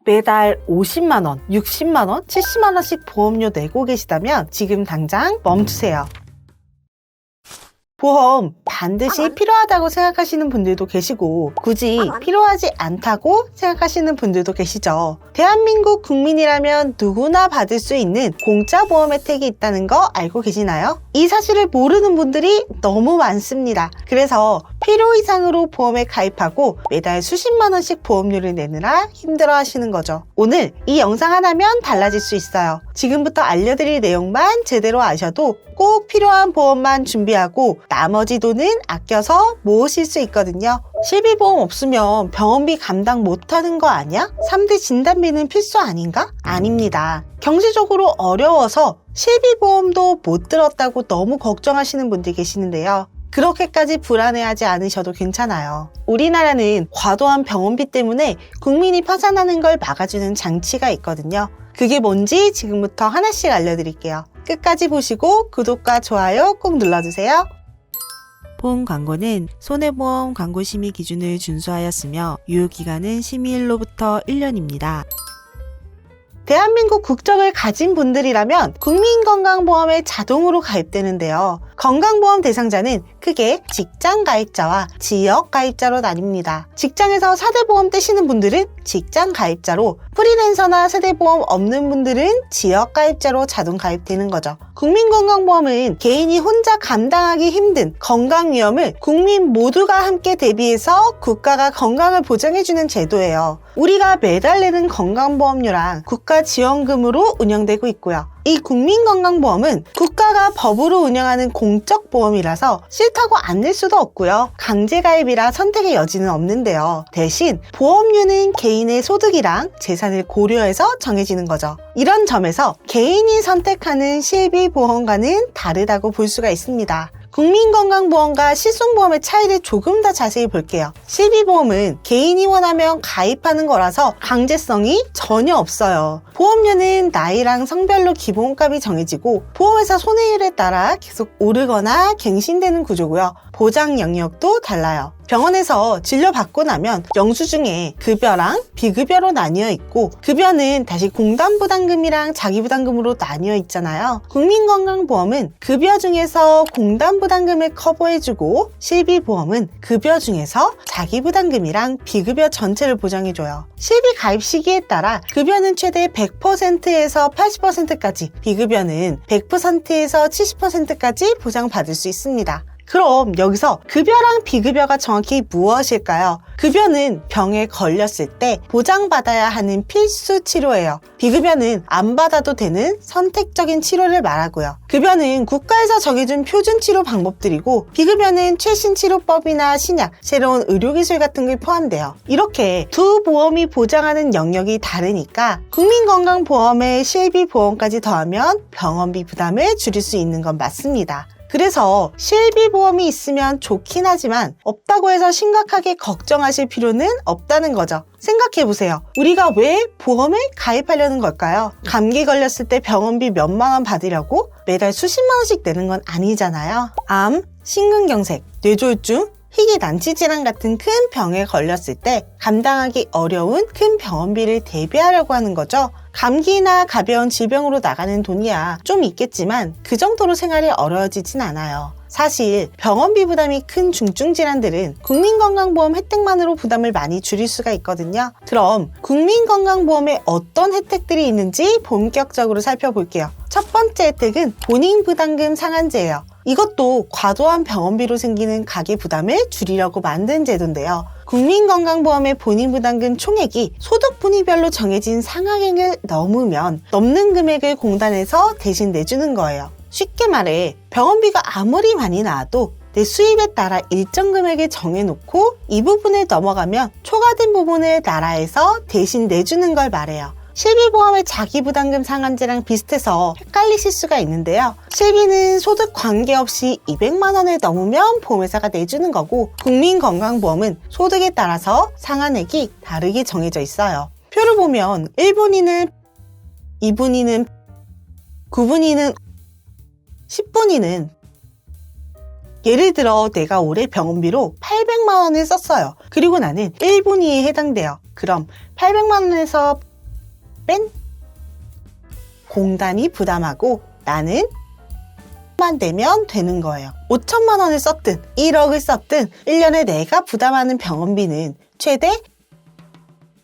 매달 50만원, 60만원, 70만원씩 보험료 내고 계시다면 지금 당장 멈추세요. 보험 반드시 필요하다고 생각하시는 분들도 계시고 굳이 필요하지 않다고 생각하시는 분들도 계시죠. 대한민국 국민이라면 누구나 받을 수 있는 공짜 보험 혜택이 있다는 거 알고 계시나요? 이 사실을 모르는 분들이 너무 많습니다. 그래서 필요 이상으로 보험에 가입하고 매달 수십만 원씩 보험료를 내느라 힘들어 하시는 거죠. 오늘 이 영상 하나면 달라질 수 있어요. 지금부터 알려드릴 내용만 제대로 아셔도 꼭 필요한 보험만 준비하고 나머지 돈은 아껴서 모으실 수 있거든요. 실비보험 없으면 병원비 감당 못하는 거 아니야? 3대 진단비는 필수 아닌가? 아닙니다. 경제적으로 어려워서 실비보험도 못 들었다고 너무 걱정하시는 분들 계시는데요. 그렇게까지 불안해하지 않으셔도 괜찮아요. 우리나라는 과도한 병원비 때문에 국민이 파산하는 걸 막아주는 장치가 있거든요. 그게 뭔지 지금부터 하나씩 알려드릴게요. 끝까지 보시고 구독과 좋아요 꼭 눌러주세요. 보험 광고는 손해보험 광고심의 기준을 준수하였으며 유효기간은 심의일로부터 1년입니다. 대한민국 국적을 가진 분들이라면 국민건강보험에 자동으로 가입되는데요. 건강보험 대상자는 크게 직장가입자와 지역가입자로 나뉩니다. 직장에서 4대 보험 떼시는 분들은 직장가입자로, 프리랜서나 세대보험 없는 분들은 지역가입자로 자동 가입되는 거죠. 국민건강보험은 개인이 혼자 감당하기 힘든 건강위험을 국민 모두가 함께 대비해서 국가가 건강을 보장해주는 제도예요. 우리가 매달 내는 건강보험료랑 국가지원금으로 운영되고 있고요. 이 국민건강보험은 국가가 법으로 운영하는 공적보험이라서 싫다고 안 낼 수도 없고요. 강제가입이라 선택의 여지는 없는데요. 대신 보험료는 개인의 소득이랑 재산을 고려해서 정해지는 거죠. 이런 점에서 개인이 선택하는 실비보험과는 다르다고 볼 수가 있습니다. 국민건강보험과 실손보험의 차이를 조금 더 자세히 볼게요. 실비보험은 개인이 원하면 가입하는 거라서 강제성이 전혀 없어요. 보험료는 나이랑 성별로 기본값이 정해지고 보험회사 손해율에 따라 계속 오르거나 갱신되는 구조고요. 보장 영역도 달라요. 병원에서 진료받고 나면 영수증에 급여랑 비급여로 나뉘어 있고 급여는 다시 공단부담금이랑 자기부담금으로 나뉘어 있잖아요. 국민건강보험은 급여 중에서 공단부담금을 커버해주고 실비보험은 급여 중에서 자기부담금이랑 비급여 전체를 보장해줘요. 실비 가입 시기에 따라 급여는 최대 100%에서 80%까지, 비급여는 100%에서 70%까지 보장받을 수 있습니다. 그럼 여기서 급여랑 비급여가 정확히 무엇일까요? 급여는 병에 걸렸을 때 보장받아야 하는 필수 치료예요. 비급여는 안 받아도 되는 선택적인 치료를 말하고요. 급여는 국가에서 정해준 표준 치료 방법들이고 비급여는 최신 치료법이나 신약, 새로운 의료기술 같은 게 포함돼요. 이렇게 두 보험이 보장하는 영역이 다르니까 국민건강보험에 실비보험까지 더하면 병원비 부담을 줄일 수 있는 건 맞습니다. 그래서 실비보험이 있으면 좋긴 하지만 없다고 해서 심각하게 걱정하실 필요는 없다는 거죠. 생각해보세요. 우리가 왜 보험을 가입하려는 걸까요? 감기 걸렸을 때 병원비 몇만 원 받으려고 매달 수십만 원씩 내는 건 아니잖아요. 암, 심근경색, 뇌졸중, 희귀 난치질환 같은 큰 병에 걸렸을 때 감당하기 어려운 큰 병원비를 대비하려고 하는 거죠. 감기나 가벼운 질병으로 나가는 돈이야 좀 있겠지만 그 정도로 생활이 어려워지진 않아요. 사실 병원비 부담이 큰 중증질환들은 국민건강보험 혜택만으로 부담을 많이 줄일 수가 있거든요. 그럼 국민건강보험에 어떤 혜택들이 있는지 본격적으로 살펴볼게요. 첫 번째 혜택은 본인부담금 상한제예요. 이것도 과도한 병원비로 생기는 가계 부담을 줄이려고 만든 제도인데요. 국민건강보험의 본인부담금 총액이 소득 분위별로 정해진 상한액을 넘는 금액을 공단에서 대신 내주는 거예요. 쉽게 말해 병원비가 아무리 많이 나와도 내 수입에 따라 일정 금액을 정해놓고 이 부분을 넘어가면 초과된 부분을 나라에서 대신 내주는 걸 말해요. 실비보험의 자기부담금 상한제랑 비슷해서 헷갈리실 수가 있는데요. 실비는 소득 관계없이 200만 원을 넘으면 보험회사가 내주는 거고 국민건강보험은 소득에 따라서 상한액이 다르게 정해져 있어요. 표를 보면 1분위는, 2분위는, 9분위는, 10분위는 예를 들어 내가 올해 병원비로 800만 원을 썼어요. 그리고 나는 1분위에 해당돼요. 그럼 800만 원에서 뺀 공단이 부담하고 나는 만 내면 되는 거예요. 5천만 원을 썼든 1억을 썼든 1년에 내가 부담하는 병원비는 최대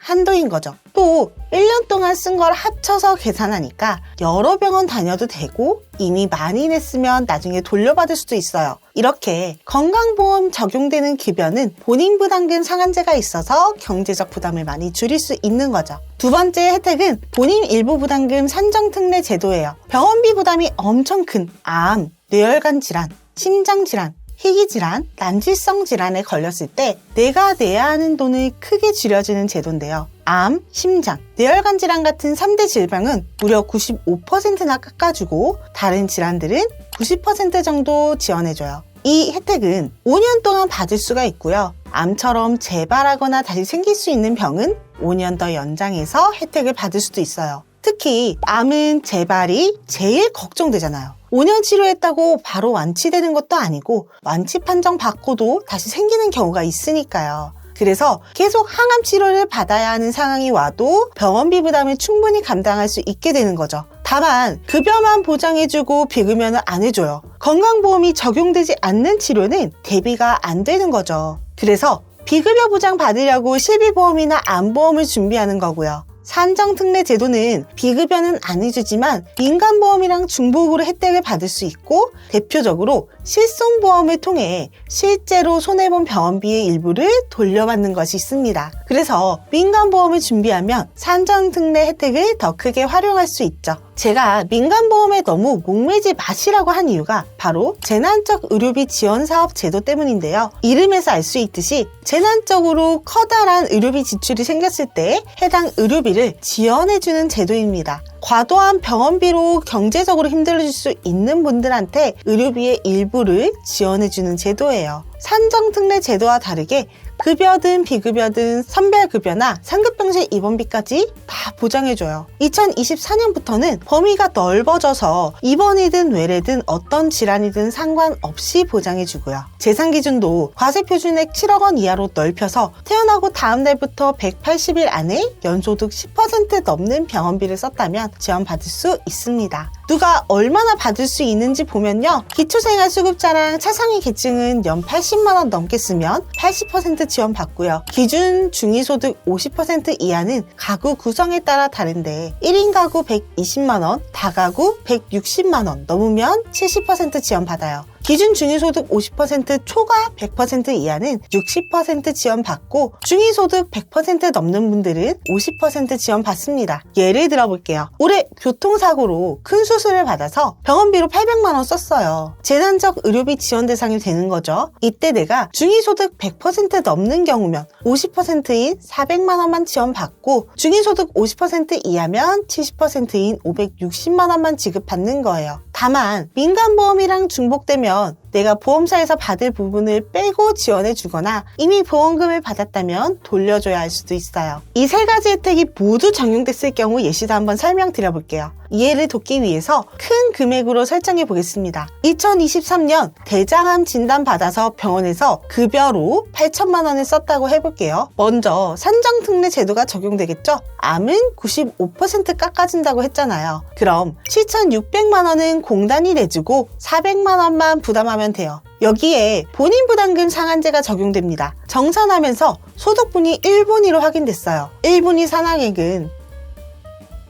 한도인 거죠. 또 1년 동안 쓴 걸 합쳐서 계산하니까 여러 병원 다녀도 되고 이미 많이 냈으면 나중에 돌려받을 수도 있어요. 이렇게 건강보험 적용되는 급여는 본인 부담금 상한제가 있어서 경제적 부담을 많이 줄일 수 있는 거죠. 두 번째 혜택은 본인 일부 부담금 산정특례 제도예요. 병원비 부담이 엄청 큰 암, 뇌혈관 질환, 심장 질환, 희귀질환, 난치성 질환에 걸렸을 때 내가 내야 하는 돈을 크게 줄여주는 제도인데요. 암, 심장, 뇌혈관 질환 같은 3대 질병은 무려 95%나 깎아주고 다른 질환들은 90% 정도 지원해줘요. 이 혜택은 5년 동안 받을 수가 있고요. 암처럼 재발하거나 다시 생길 수 있는 병은 5년 더 연장해서 혜택을 받을 수도 있어요. 특히 암은 재발이 제일 걱정되잖아요. 5년 치료했다고 바로 완치되는 것도 아니고 완치 판정 받고도 다시 생기는 경우가 있으니까요. 그래서 계속 항암 치료를 받아야 하는 상황이 와도 병원비 부담을 충분히 감당할 수 있게 되는 거죠. 다만 급여만 보장해주고 비급여는 안 해줘요. 건강보험이 적용되지 않는 치료는 대비가 안 되는 거죠. 그래서 비급여 보장 받으려고 실비보험이나 암보험을 준비하는 거고요. 산정특례 제도는 비급여는 안 해주지만 민간보험이랑 중복으로 혜택을 받을 수 있고 대표적으로 실손보험을 통해 실제로 손해본 병원비의 일부를 돌려받는 것이 있습니다. 그래서 민간보험을 준비하면 산정특례 혜택을 더 크게 활용할 수 있죠. 제가 민간보험에 너무 목매지 마시라고 한 이유가 바로 재난적 의료비 지원사업 제도 때문인데요. 이름에서 알 수 있듯이 재난적으로 커다란 의료비 지출이 생겼을 때 해당 의료비를 지원해주는 제도입니다. 과도한 병원비로 경제적으로 힘들어질 수 있는 분들한테 의료비의 일부를 지원해주는 제도예요. 산정특례 제도와 다르게 급여든 비급여든 선별급여나 상급병실 입원비까지 다 보장해줘요. 2024년부터는 범위가 넓어져서 입원이든 외래든 어떤 질환이든 상관없이 보장해주고요. 재산기준도 과세표준액 7억 원 이하로 넓혀서 태어나고 다음 날부터 180일 안에 연소득 10% 넘는 병원비를 썼다면 지원받을 수 있습니다. 누가 얼마나 받을 수 있는지 보면요. 기초생활수급자랑 차상위 계층은 연 80만 원 넘게 쓰면 80% 지원받고요. 기준 중위소득 50% 이하는 가구 구성에 따라 다른데 1인 가구 120만 원, 다가구 160만 원 넘으면 70% 지원받아요. 기준 중위소득 50% 초과 100% 이하는 60% 지원받고 중위소득 100% 넘는 분들은 50% 지원받습니다. 예를 들어볼게요. 올해 교통사고로 큰 수술을 받아서 병원비로 800만 원 썼어요. 재난적 의료비 지원 대상이 되는 거죠. 이때 내가 중위소득 100% 넘는 경우면 50%인 400만 원만 지원받고 중위소득 50% 이하면 70%인 560만 원만 지급받는 거예요. 다만 민간보험이랑 중복되면 내가 보험사에서 받을 부분을 빼고 지원해 주거나 이미 보험금을 받았다면 돌려줘야 할 수도 있어요. 이 세 가지 혜택이 모두 적용됐을 경우 예시도 한번 설명드려 볼게요. 이해를 돕기 위해서 큰 금액으로 설정해 보겠습니다. 2023년 대장암 진단받아서 병원에서 급여로 8천만 원을 썼다고 해볼게요. 먼저 산정특례 제도가 적용되겠죠? 암은 95% 깎아준다고 했잖아요. 그럼 7,600만 원은 공단이 내주고 400만 원만 부담하면 돼요. 여기에 본인 부담금 상한제가 적용됩니다. 정산하면서 소득분이 1분위로 확인됐어요. 1분위 산하액은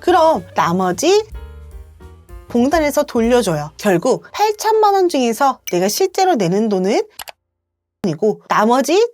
그럼 나머지 공단에서 돌려줘요. 결국 8천만 원 중에서 내가 실제로 내는 돈은 이고 나머지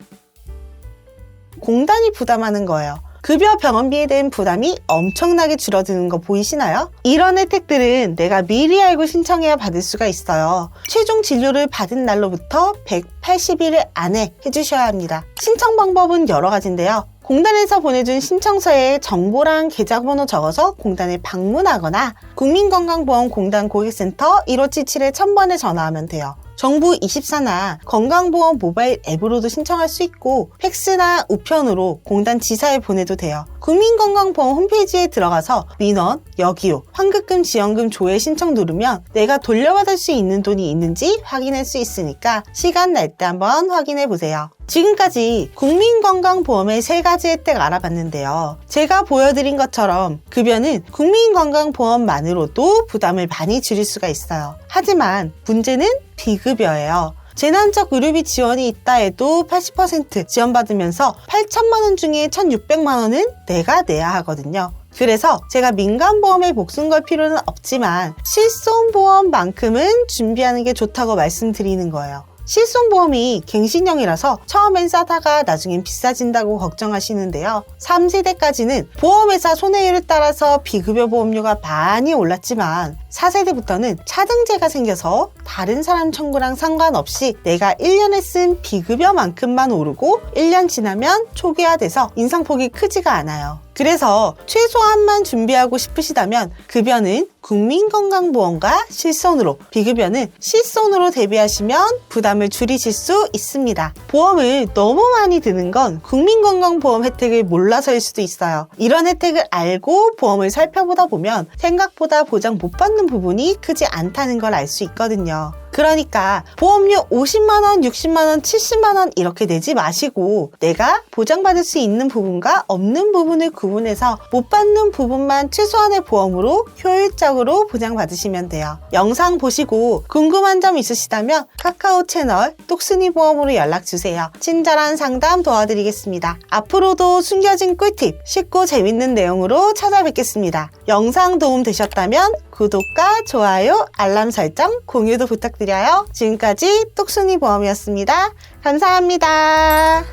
공단이 부담하는 거예요. 급여 병원비에 대한 부담이 엄청나게 줄어드는 거 보이시나요? 이런 혜택들은 내가 미리 알고 신청해야 받을 수가 있어요. 최종 진료를 받은 날로부터 180일 안에 해주셔야 합니다. 신청 방법은 여러 가지인데요. 공단에서 보내준 신청서에 정보랑 계좌번호 적어서 공단에 방문하거나 국민건강보험공단 고객센터 1577-1000번에 전화하면 돼요. 정부 24나 건강보험 모바일 앱으로도 신청할 수 있고 팩스나 우편으로 공단 지사에 보내도 돼요. 국민건강보험 홈페이지에 들어가서 민원, 여기요, 환급금, 지원금 조회 신청 누르면 내가 돌려받을 수 있는 돈이 있는지 확인할 수 있으니까 시간 날 때 한번 확인해 보세요. 지금까지 국민건강보험의 3가지 혜택 알아봤는데요. 제가 보여드린 것처럼 급여는 국민건강보험만으로도 부담을 많이 줄일 수가 있어요. 하지만 문제는 비급여예요. 재난적 의료비 지원이 있다 해도 80% 지원받으면서 8천만 원 중에 1,600만 원은 내가 내야 하거든요. 그래서 제가 민간보험에 목숨 걸 필요는 없지만 실손보험만큼은 준비하는 게 좋다고 말씀드리는 거예요. 실손보험이 갱신형이라서 처음엔 싸다가 나중엔 비싸진다고 걱정하시는데요. 3세대까지는 보험회사 손해율에 따라서 비급여 보험료가 많이 올랐지만 4세대부터는 차등제가 생겨서 다른 사람 청구랑 상관없이 내가 1년에 쓴 비급여만큼만 오르고 1년 지나면 초기화돼서 인상폭이 크지가 않아요. 그래서 최소한만 준비하고 싶으시다면 급여는 국민건강보험과 실손으로, 비급여는 실손으로 대비하시면 부담을 줄이실 수 있습니다. 보험을 너무 많이 드는 건 국민건강보험 혜택을 몰라서일 수도 있어요. 이런 혜택을 알고 보험을 살펴보다 보면 생각보다 보장 못 받는 부분이 크지 않다는 걸 알 수 있거든요. 그러니까 보험료 50만원, 60만원, 70만원 이렇게 내지 마시고 내가 보장받을 수 있는 부분과 없는 부분을 구분해서 못 받는 부분만 최소한의 보험으로 효율적으로 보장받으시면 돼요. 영상 보시고 궁금한 점 있으시다면 카카오 채널 똑순이 보험으로 연락주세요. 친절한 상담 도와드리겠습니다. 앞으로도 숨겨진 꿀팁, 쉽고 재밌는 내용으로 찾아뵙겠습니다. 영상 도움 되셨다면 구독과 좋아요, 알람 설정, 공유도 부탁드려요. 지금까지 똑순이 보험이었습니다. 감사합니다.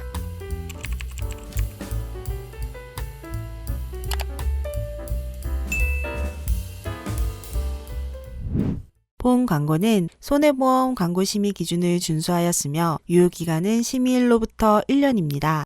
본 광고는 손해보험 광고심의 기준을 준수하였으며 유효기간은 심의일로부터 1년입니다.